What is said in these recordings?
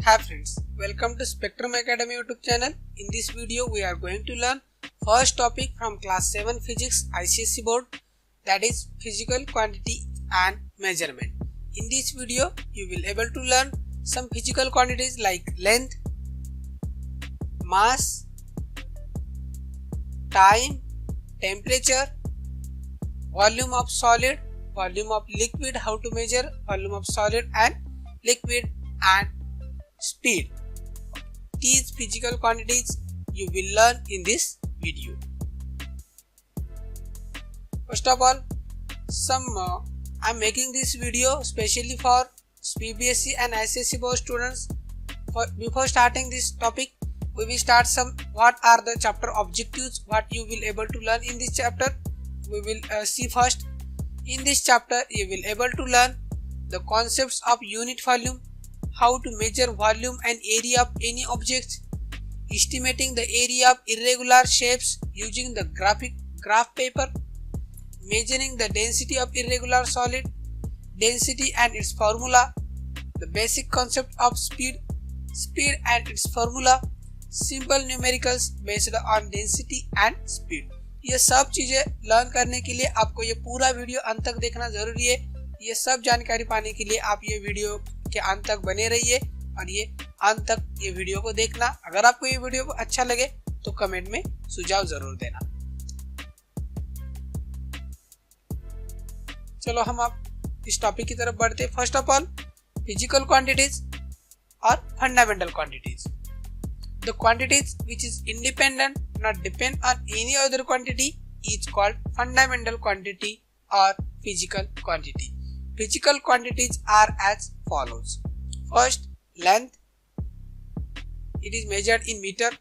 Hi friends, welcome to Spectrum Academy YouTube channel. In this video we are going to learn first topic from class 7 physics ICSE board, that is physical quantity and measurement. In this video you will able to learn some physical quantities like length, mass, time, temperature, volume of solid, volume of liquid, how to measure volume of solid and liquid, and speed. These physical quantities you will learn in this video. First of all, I am making this video specially for PBSC and ICSE board students. Before starting this topic, we will start what are the chapter objectives, what you will able to learn in this chapter. We will see first. In this chapter you will able to learn the concepts of unit volume, how to measure volume and area of any object, estimating the area of irregular shapes using the graph paper, measuring the density of irregular solid, density and its formula, the basic concept of speed and its formula, simple numericals based on density and speed. ये सब चीजें learn करने के लिए आपको ये पूरा video अंत तक देखना जरूरी है। ये सब जानकारी पाने के लिए आप ये वीडियो के अंत तक बने रहिए और ये अंत तक ये वीडियो को देखना। अगर आपको ये वीडियो को अच्छा लगे तो कमेंट में सुझाव जरूर देना। चलो हम अब इस टॉपिक की तरफ बढ़ते हैं। First of all, physical quantities और fundamental quantities. The quantities which is independent, not depend on any other quantity, is called fundamental quantity or physical quantity. Physical quantities are as follows. First, length, it is measured in meter,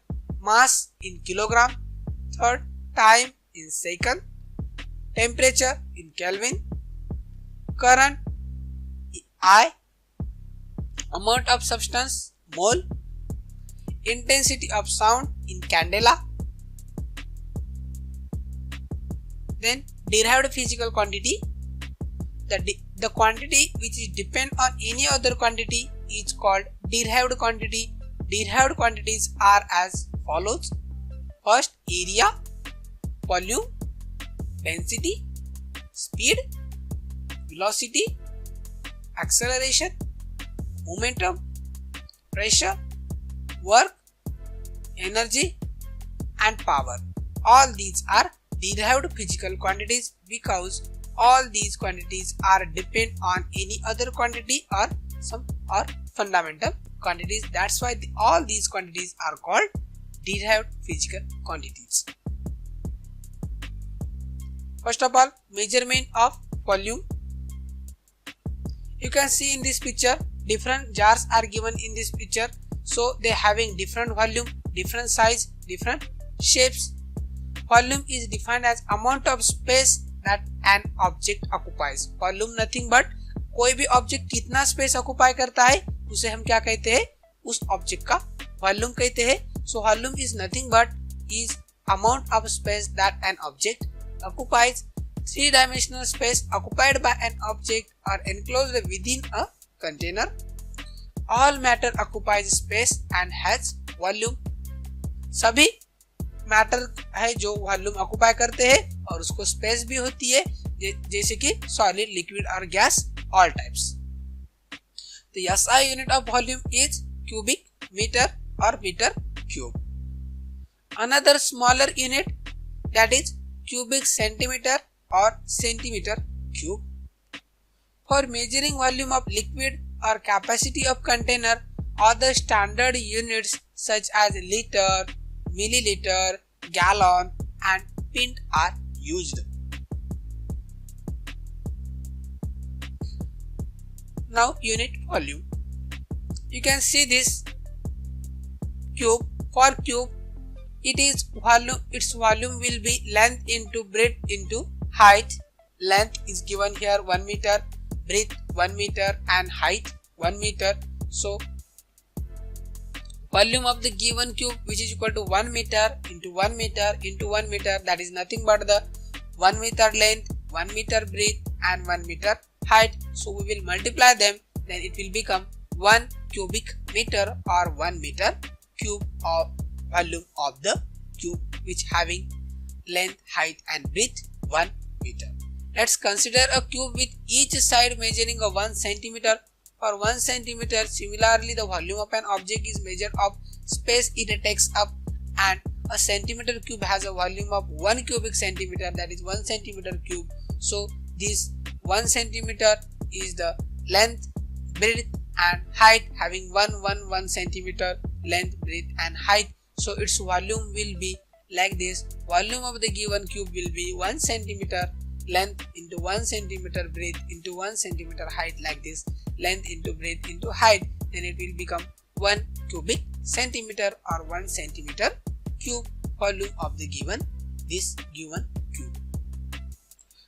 mass in kilogram. Third, time in second, temperature in Kelvin, current I, amount of substance mole, intensity of sound in candela. Then derived physical quantity, the quantity which is depend on any other quantity is called derived quantity. Derived quantities are as follows. First, area, volume, density, speed, velocity, acceleration, momentum, pressure, work, energy and power. All these are derived physical quantities because all these quantities are depend on any other quantity or fundamental quantities. That's why all these quantities are called derived physical quantities. First of all, measurement of volume. You can see in this picture different jars are given in this picture, so they having different volume, different size, different shapes. Volume is defined as amount of space that an object occupies. Volume nothing but कोई भी object कितना space occupy करता है उसे हम क्या कहते हैं, उस ऑब्जेक्ट का वॉल्यूम कहते हैं। So volume is nothing but is amount of space that an object occupies. 3-dimensional space occupied by an object or enclosed within a container. All matter occupies space and has volume. सभी matter है जो volume occupy करते हैं और उसको space भी होती है, जैसे कि सॉलिड, लिक्विड और गैस, ऑल टाइप्स। तो SI unit of volume is cubic metre और metre cube. Another smaller unit that is cubic centimetre और centimetre cube. For measuring volume of liquid और capacity of container, other standard units such as liter, milliliter, gallon and pint are used. Now unit volume. You can see this cube. For cube, its volume will be length into breadth into height. Length is given here 1 meter, breadth 1 meter and height 1 meter. So volume of the given cube, which is equal to 1 meter into 1 meter into 1 meter, that is nothing but the 1 meter length, 1 meter breadth and 1 meter height. So we will multiply them, then it will become 1 cubic meter or 1 meter cube of volume of the cube which having length, height and breadth 1 meter. Let's consider a cube with each side measuring a 1 centimeter. For 1 centimeter, similarly the volume of an object is measured of space it takes up, and a centimeter cube has a volume of 1 cubic centimeter, that is 1 centimeter cube. So this 1 centimeter is the length, breadth and height having 1 centimeter length, breadth and height. So its volume will be like this. Volume of the given cube will be 1 centimeter length into 1 centimeter breadth into 1 centimeter height, like this, length into breadth into height. Then it will become 1 cubic centimeter or 1 centimeter cube volume of the given cube.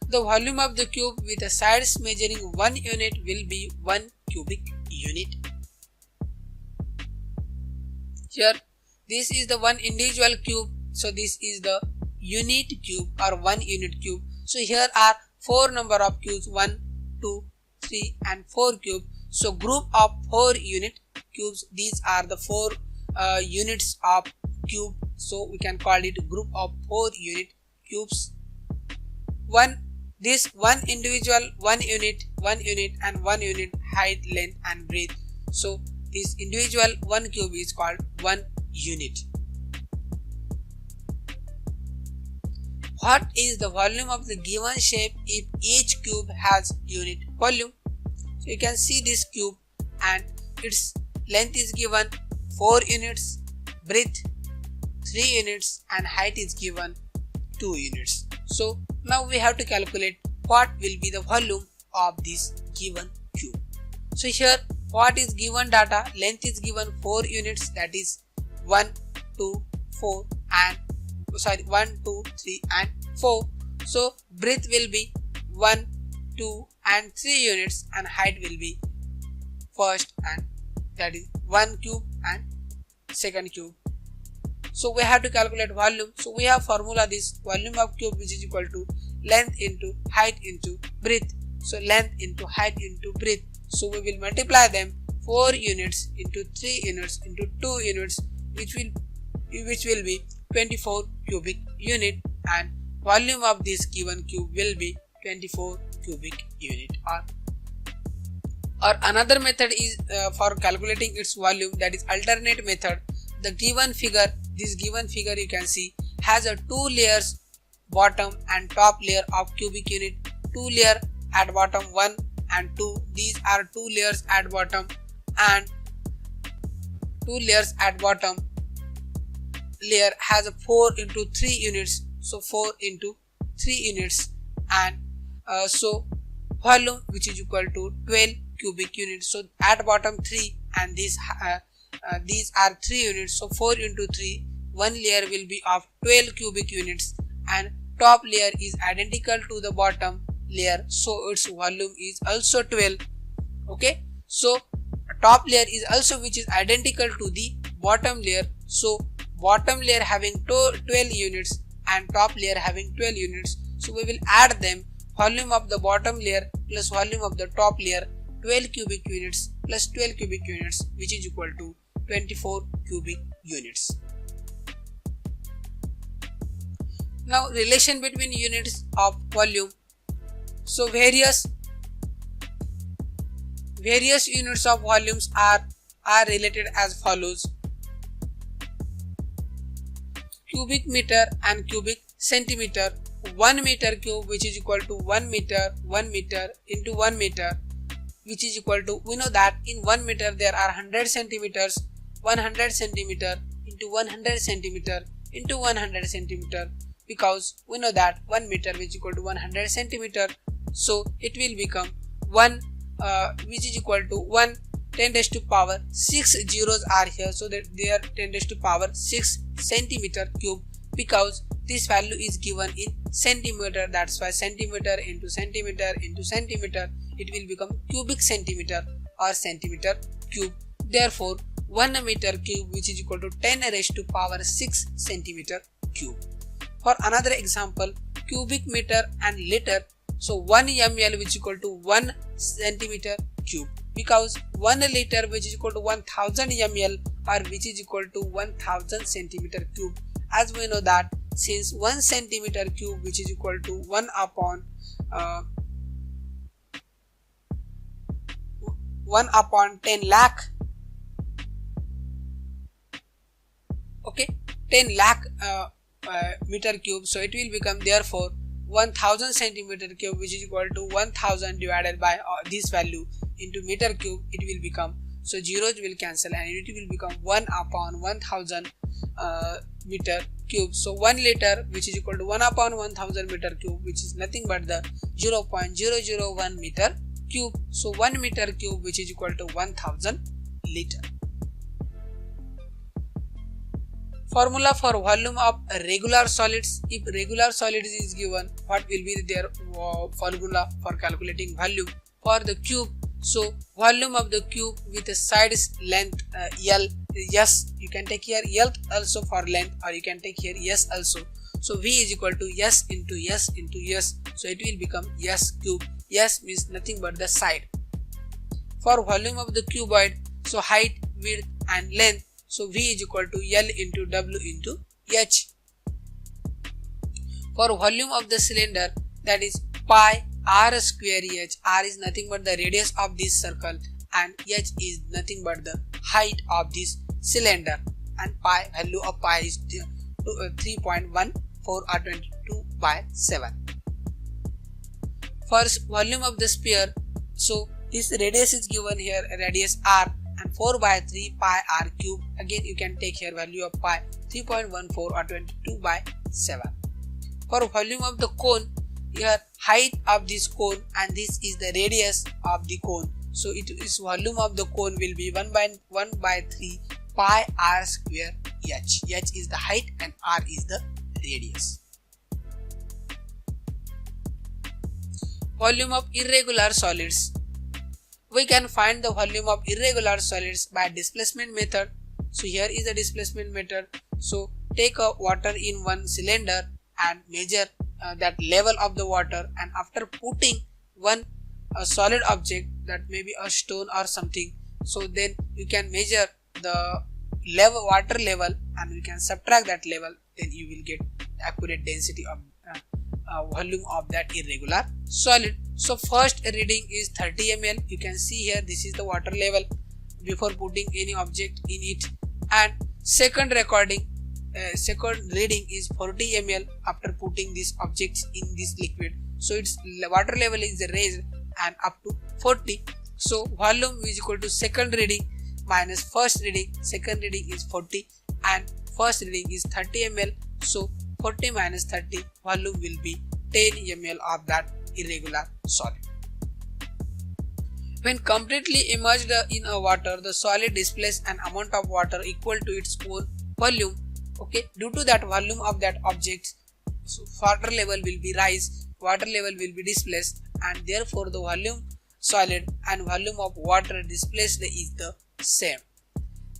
The volume of the cube with the sides measuring 1 unit will be 1 cubic unit. Here this is the one individual cube, so this is the unit cube or 1 unit cube. So here are 4 number of cubes, 1, 2, 3 and 4 cubes. So group of 4 unit cubes, these are the 4 units of cube, so we can call it group of 4 unit cubes. This one individual 1 unit and 1 unit height, length and breadth. So this individual 1 cube is called 1 unit. What is the volume of the given shape if each cube has unit volume? So you can see this cube and its length is given 4 units, breadth 3 units and height is given 2 units. So now we have to calculate what will be the volume of this given cube. So here what is given data, length is given 4 units, that is 1, 2, 4 and 1, 2, 3 and 4. So breadth will be 1, 2 and 3 units and height will be first, and that is 1 cube and second cube. So we have to calculate volume. So we have formula this volume of cube which is equal to length into height into breadth. So length into height into breadth. So we will multiply them 4 units into 3 units into 2 units which will be 24 cubic unit, and volume of this given cube will be 24 cubic unit. Or another method is for calculating its volume, that is alternate method. The given figure, this given figure you can see has a 2 layers, bottom and top layer of cubic unit. 2 layer at bottom 1 and 2, these are 2 layers at bottom, and 2 layers at bottom layer has a 4 into 3 units, so 4 into 3 units, and so volume which is equal to 12 cubic units. So at bottom 3 and these are 3 units, so 4 into 3, one layer will be of 12 cubic units, and top layer is identical to the bottom layer, so its volume is also 12. Okay, so top layer is also which is identical to the bottom layer, so bottom layer having 12 units and top layer having 12 units, so we will add them. Volume of the bottom layer plus volume of the top layer, 12 cubic units plus 12 cubic units which is equal to 24 cubic units. Now relation between units of volume. So various units of volumes are related as follows: cubic meter and cubic centimeter. 1 meter cube which is equal to 1 meter into 1 meter which is equal to, we know that in 1 meter there are 100 centimeters, 100 centimeter into 100 centimeter into 100 centimeter, because we know that 1 meter which is equal to 100 centimeter, so it will become 1 which is equal to 1 10 raised to power 6 zeros are here, so that they are 10 raised to power 6 centimeter cube, because this value is given in centimeter, that's why centimeter into centimeter into centimeter, it will become cubic centimeter or centimeter cube. Therefore 1 meter cube which is equal to 10 raised to power 6 centimeter cube. For another example, cubic meter and liter. So 1 ml which is equal to 1 centimeter cube, because 1 liter which is equal to 1000 ml or which is equal to 1000 centimeter cube. As we know that since 1 centimeter cube which is equal to 1 upon 10 lakh, okay, 10 lakh meter cube, so it will become therefore 1000 centimeter cube which is equal to 1000 divided by this value into meter cube, it will become, so zeros will cancel and it will become 1 upon 1000 meter cube. So 1 liter which is equal to 1 upon 1000 meter cube, which is nothing but the 0.001 meter cube. So 1 meter cube which is equal to 1000 liter. Formula for volume of regular solids. If regular solids is given, what will be their formula for calculating volume for the cube? So volume of the cube with a sides length L, S, you can take here L also for length, or you can take here S also. So V is equal to S into S into S, so it will become S cube. S means nothing but the side. For volume of the cuboid, so height, width and length, so V is equal to L into W into H. For volume of the cylinder, that is pi R square H. R is nothing but the radius of this circle and H is nothing but the height of this cylinder, and pi, value of pi is 3.14 or 22 by 7. For volume of the sphere, so this radius is given here, radius R, and 4 by 3 pi R cube. Again you can take here value of pi 3.14 or 22 by 7. For volume of the cone, here height of this cone and this is the radius of the cone, so it is volume of the cone will be 1 by 3 pi R square H. H is the height and R is the radius. Volume of irregular solids. We can find the volume of irregular solids by displacement method. So here is the displacement method. So take a water in one cylinder and measure that level of the water, and after putting one solid object, that may be a stone or something, so then you can measure the water level and we can subtract that level, then you will get accurate density of volume of that irregular solid. So first reading is 30 ml. You can see here this is the water level before putting any object in it, and second reading is 40 ml after putting these objects in this liquid. So its water level is raised and up to 40. So volume is equal to second reading minus first reading. Second reading is 40 and first reading is 30 ml. So 40 minus 30, volume will be 10 ml of that irregular solid. When completely immersed in a water, the solid displaces an amount of water equal to its own volume. Okay, due to that volume of that object, so water level will be rise, water level will be displaced, and therefore the volume solid and volume of water displaced is the same.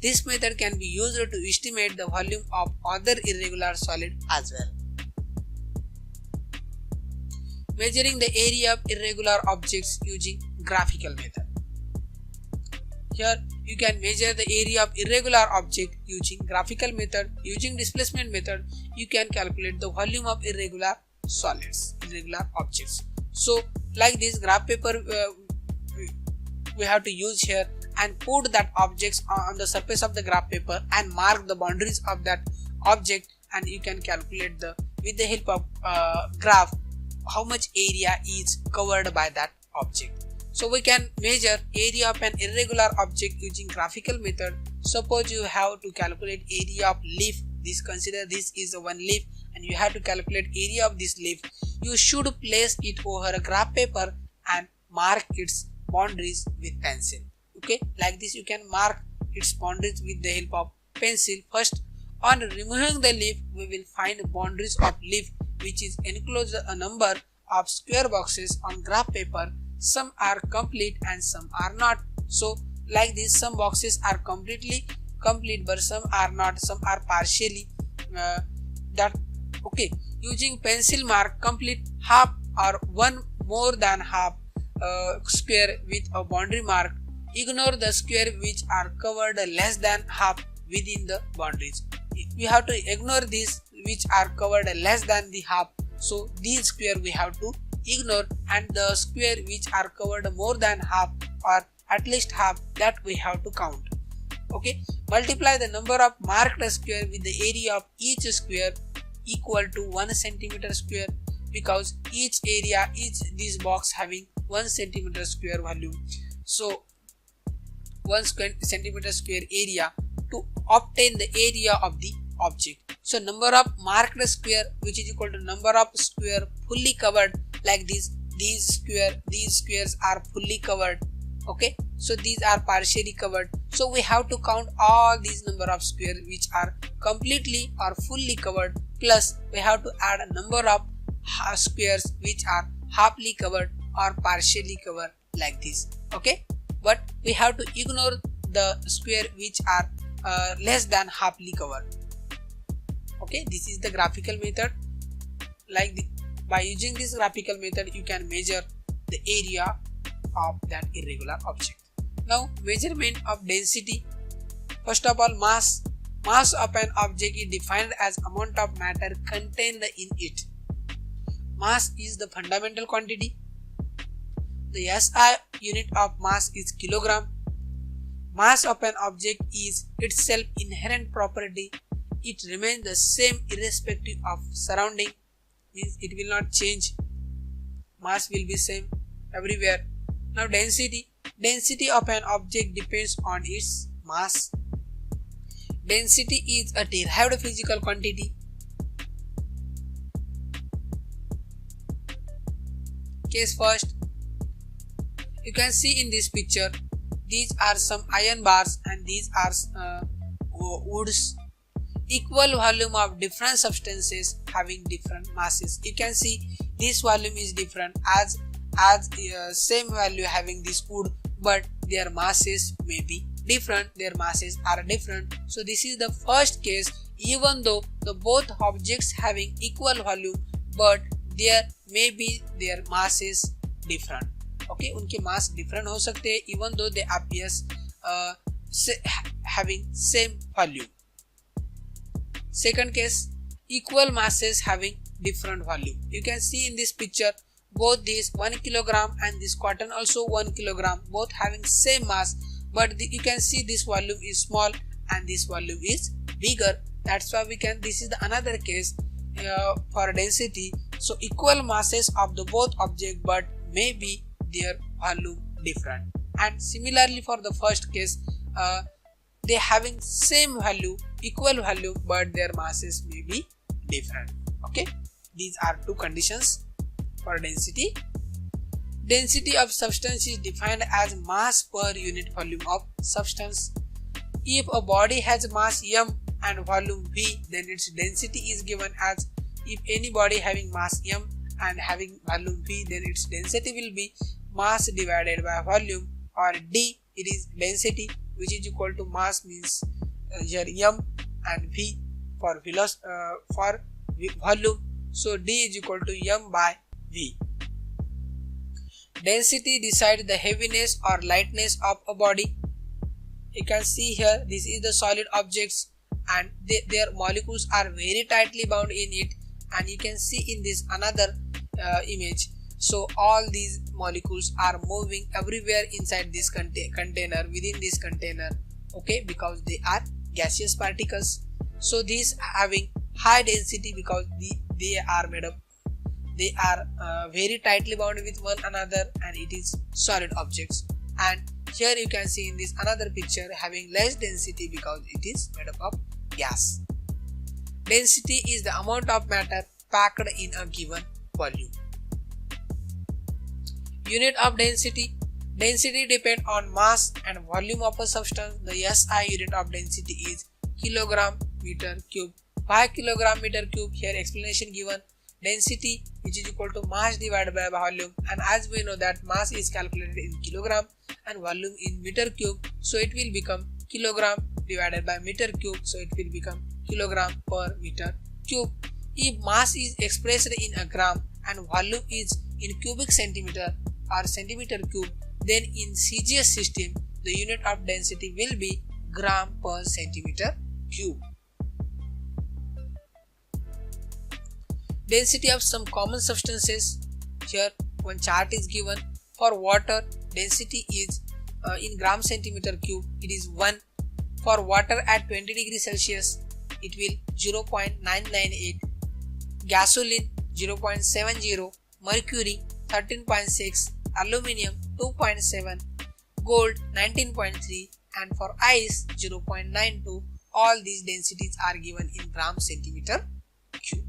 This method can be used to estimate the volume of other irregular solid as well. Measuring the area of irregular objects using graphical method. Here you can measure the area of irregular object using graphical method. Using displacement method, you can calculate the volume of irregular solids, irregular objects. So like this graph paper we have to use here, and put that objects on the surface of the graph paper and mark the boundaries of that object, and you can calculate with the help of graph how much area is covered by that object. So we can measure area of an irregular object using graphical method. Suppose you have to calculate area of leaf. Consider this is one leaf and you have to calculate area of this leaf. You should place it over a graph paper and mark its boundaries with pencil. Okay, like this you can mark its boundaries with the help of pencil. First, on removing the leaf, we will find boundaries of leaf, which is enclosed a number of square boxes on graph paper. Some are complete and some are not. So like this, some boxes are completely complete but some are not, some are partially okay. Using pencil mark complete half or one more than half square with a boundary mark ignore the square which are covered less than half within the boundaries. We have to ignore these which are covered less than the half. So these square we have to ignore, and the square which are covered more than half or at least half, that we have to count. Okay, multiply the number of marked square with the area of each square equal to 1 centimeter square, because each area is this box having 1 centimeter square volume. So 1 centimeter square area to obtain the area of the object. So number of marked square which is equal to number of square fully covered, like this. These squares are fully covered. Okay, so these are partially covered. So we have to count all these number of square which are completely or fully covered, plus we have to add a number of squares which are halfly covered or partially covered, like this. Okay, but we have to ignore the square which are less than halfly covered. Okay, this is the graphical method. By using this graphical method, you can measure the area of that irregular object. Now, measurement of density. First of all, mass. Mass of an object is defined as amount of matter contained in it. Mass is the fundamental quantity. The SI unit of mass is kilogram. Mass of an object is itself inherent property. It remains the same irrespective of surrounding, means it will not change. Mass will be same everywhere. Now density. Density of an object depends on its mass. Density is a derived physical quantity. Case first. You can see in this picture, these are some iron bars and these are woods. Equal volume of different substances having different masses. You can see this volume is different as same value having this wood, but their masses may be different. Their masses are different. So this is the first case. Even though the both objects having equal volume, but there may be their masses different. Okay, उनके मास different हो सकते हैं even though they appears having same volume. Second case, equal masses having different volume. You can see in this picture both this 1 kilogram and this cotton also 1 kilogram, both having same mass, but you can see this volume is small and this volume is bigger. That's why this is the another case for density. So equal masses of the both object, but maybe their volume different. And similarly for the first case, they having same value, equal value, but their masses may be different. Okay, these are two conditions for density. Density of substance is defined as mass per unit volume of substance. If a body has mass m and volume v, then its density is given as, if any body having mass m and having volume v, then its density will be mass divided by volume, or d, it is density, which is equal to mass means here m and v for volume. So d is equal to m by v. Density decides the heaviness or lightness of a body. You can see here, this is the solid objects and their molecules are very tightly bound in it, and you can see in this another image. So all these molecules are moving everywhere inside this container, within this container. Okay, because they are gaseous particles. So these having high density because they are made up, they are very tightly bound with one another, and it is solid objects. And here you can see in this another picture having less density because it is made up of gas. Density is the amount of matter packed in a given volume. Unit of density. Density depends on mass and volume of a substance. The SI unit of density is kilogram meter cube. Why kilogram meter cube? Here explanation given. Density which is equal to mass divided by volume, and as we know that mass is calculated in kilogram and volume in meter cube, so it will become kilogram divided by meter cube, so it will become kilogram per meter cube. If mass is expressed in a gram and volume is in cubic centimeter or centimeter cube, then in CGS system the unit of density will be gram per centimeter cube. Density of some common substances. Here one chart is given. For water, density is in gram centimeter cube, it is 1. For water at 20 degrees Celsius, it will 0.998. Gasoline 0.70. Mercury 13.6. Aluminium 2.7. Gold 19.3. And for ice 0.92. All these densities are given in gram centimeter cube.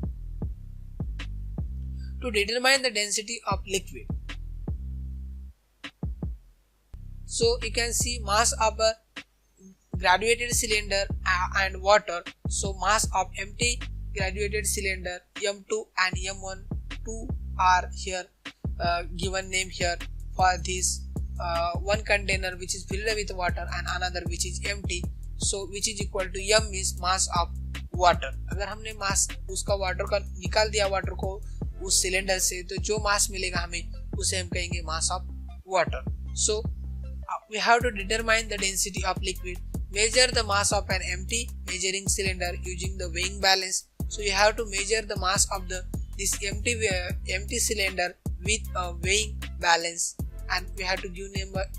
To determine the density of liquid, so you can see mass of a graduated cylinder and water. So mass of empty graduated cylinder M2 and M1 are here given name here for this one container which is filled with water and another which is empty. So which is equal to M is mass of water. अगर हमने मास उसका water का निकाल दिया water को उस cylinder से, तो जो मास मिलेगा हमें उसे हम कहेंगे mass of water. So we have to determine the density of liquid. Measure the mass of an empty measuring cylinder using the weighing balance. So you have to measure the mass of this empty cylinder with a weighing balance, and we have to give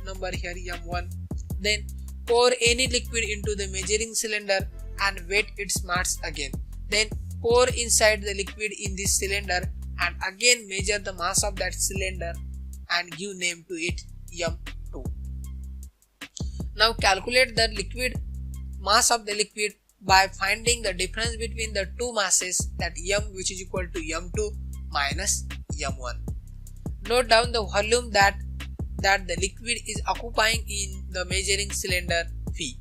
number here M1. Then pour any liquid into the measuring cylinder and weight its mass again. Then pour inside the liquid in this cylinder and again measure the mass of that cylinder and give name to it M2. Now calculate the liquid mass of the liquid by finding the difference between the two masses, that M which is equal to M2 minus M1. Note down the volume that the liquid is occupying in the measuring cylinder V.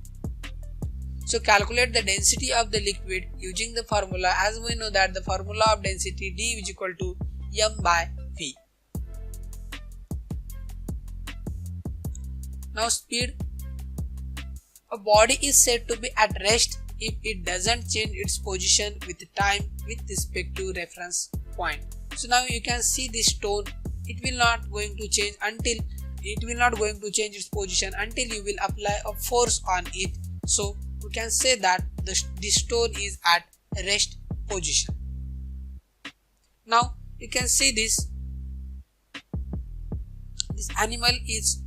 So calculate the density of the liquid using the formula, as we know that the formula of density D is equal to M by V. Now speed. A body is said to be at rest if it doesn't change its position with time with respect to reference point. So now you can see this stone, it will not going to change its position until you will apply a force on it. So we can say that this stone is at rest position. Now you can see this animal is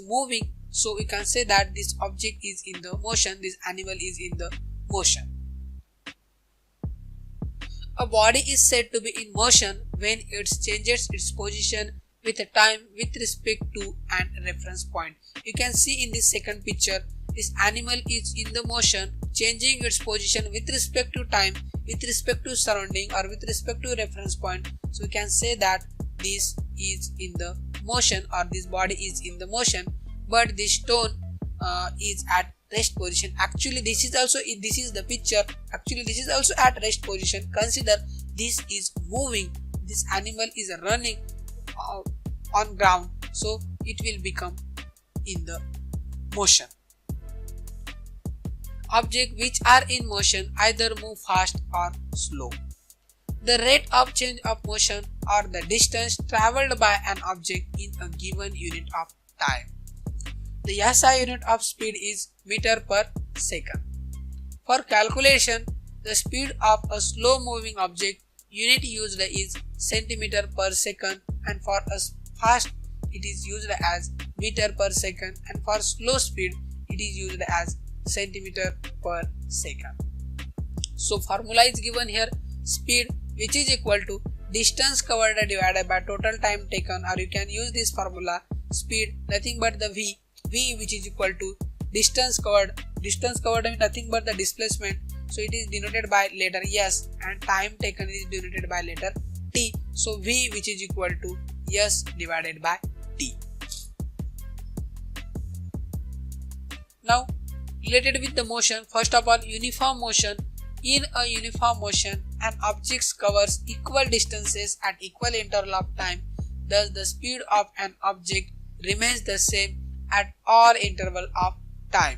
moving. So we can say that this object is in the motion, this animal is in the motion. A body is said to be in motion when it changes its position with a time with respect to an reference point. You can see in this second picture, this animal is in the motion, changing its position with respect to time, with respect to surrounding or with respect to reference point. So we can say that this is in the motion, or this body is in the motion. But this stone is at rest position. Actually this is the picture. Actually this is also at rest position. Consider this is moving. This animal is running on ground. So it will become in the motion. Objects which are in motion either move fast or slow. The rate of change of motion or the distance travelled by an object in a given unit of time. The SI unit of speed is meter per second. For calculation, the speed of a slow moving object, unit used is centimeter per second, and for a fast it is used as meter per second, and for slow speed it is used as centimeter per second. So formula is given here, speed which is equal to distance covered divided by total time taken, or you can use this formula, speed nothing but the V which is equal to distance covered is nothing but the displacement, so it is denoted by letter S, and time taken is denoted by letter T. So V which is equal to S divided by T. Now related with the motion, first of all uniform motion. In a uniform motion, an object covers equal distances at equal interval of time. Thus the speed of an object remains the same at all interval of time.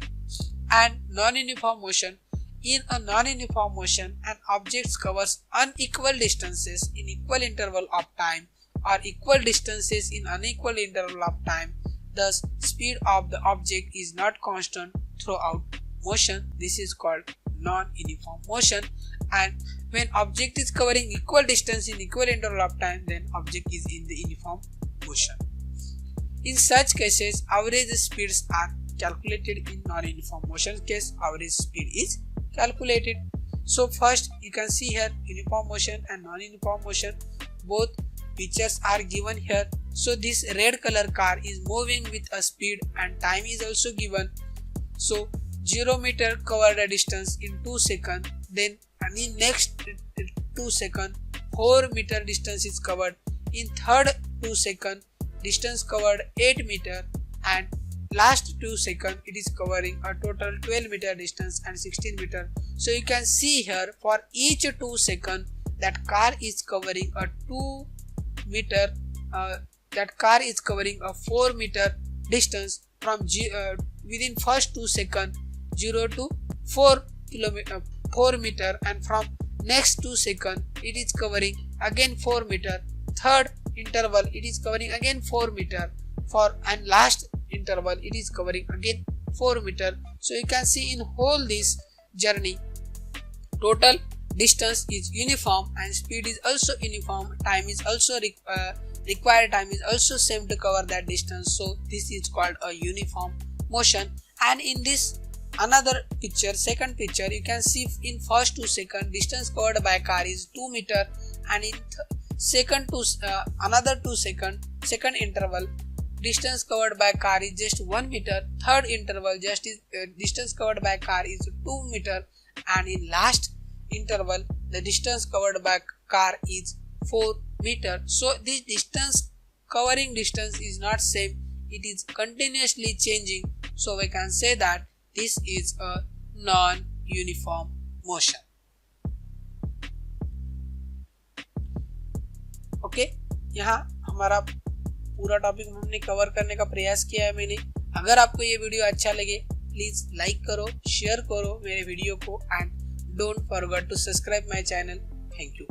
And non-uniform motion. In a non-uniform motion, an object covers unequal distances in equal interval of time or equal distances in unequal interval of time. Thus, speed of the object is not constant throughout motion. This is called non-uniform motion. And when object is covering equal distance in equal interval of time, then object is in the uniform motion. In such cases, average speeds are calculated. In non-uniform motion case, average speed is calculated. So first you can see here uniform motion and non-uniform motion, both pictures are given here. So this red color car is moving with a speed and time is also given. So 0 meter covered a distance in 2 seconds, then in next 2 seconds 4 meter distance is covered, in third 2 seconds distance covered 8 meter, and last 2 seconds it is covering a total 12 meter distance and 16 meter. So you can see here for each 2 seconds that car is covering a 2 meter, that car is covering a 4 meter distance from within first 2 seconds 0 to 4 meter, and from next 2 seconds it is covering again 4 meter, third interval it is covering again 4 meter, and last interval it is covering again 4 meter. So you can see in whole this journey total distance is uniform and speed is also uniform, time is also required time is also same to cover that distance. So this is called a uniform motion. And in this another picture, second picture, you can see in first 2 seconds distance covered by car is 2 meter, and in another 2 second second interval distance covered by car is just 1 meter, third interval just is distance covered by car is 2 meter, and in last interval the distance covered by car is 4 meter. So this distance covering distance is not same, it is continuously changing. So we can say that this is a non-uniform motion. Okay, यहाँ हमारा पूरा topic हमने cover करने का प्रयास किया है मैंने। अगर आपको ये वीडियो अच्छा लगे प्लीज लाइक करो, शेयर करो मेरे वीडियो को, and don't forget to subscribe my channel. Thank you.